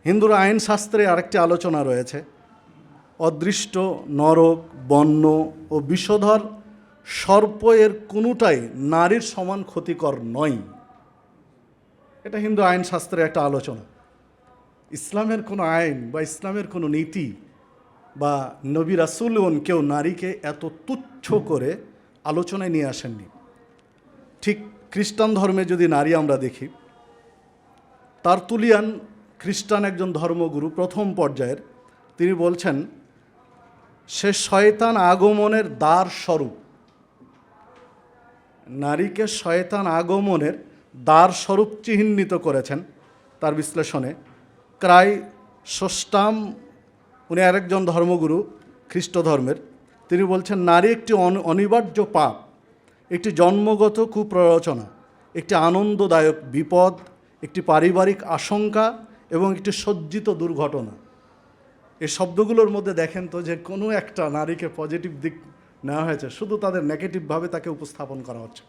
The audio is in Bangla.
হিন্দুর আইনশাস্ত্রে আরেকটি আলোচনা রয়েছে, অদৃষ্ট, নরক, বন্য ও বিষধর সর্প এর কোনোটাই নারীর সমান ক্ষতিকর নয়। এটা হিন্দু আইনশাস্ত্রের একটা আলোচনা। ইসলামের কোনো আইন বা ইসলামের কোনো নীতি বা নবী রাসূলগণ কেউ নারীকে এত তুচ্ছ করে আলোচনায় নিয়ে আসেননি। ঠিক খ্রিস্টান ধর্মে যদি নারী আমরা দেখি, তারতুলিয়ান খ্রিস্টান একজন ধর্মগুরু প্রথম পর্যায়ের, তিনি বলছেন সে শয়তান আগমনের দ্বার স্বরূপ। নারীকে শয়তান আগমনের দ্বার স্বরূপ চিহ্নিত করেছেন তার বিশ্লেষণে। ক্রাই ষষ্ঠাম, উনি আরেকজন ধর্মগুরু খ্রিস্ট ধর্মের, তিনি বলছেন নারী একটি অনিবার্য পাপ, একটি জন্মগত কুপ্ররচনা, একটি আনন্দদায়ক বিপদ, একটি পারিবারিক আশঙ্কা এবং একটি সজ্জিত দুর্ঘটনা। এই শব্দগুলোর মধ্যে দেখেন তো যে কোনো একটা নারীকে পজিটিভ দিক নেওয়া হয়েছে, শুধু তাদের নেগেটিভভাবে তাকে উপস্থাপন করা হচ্ছে।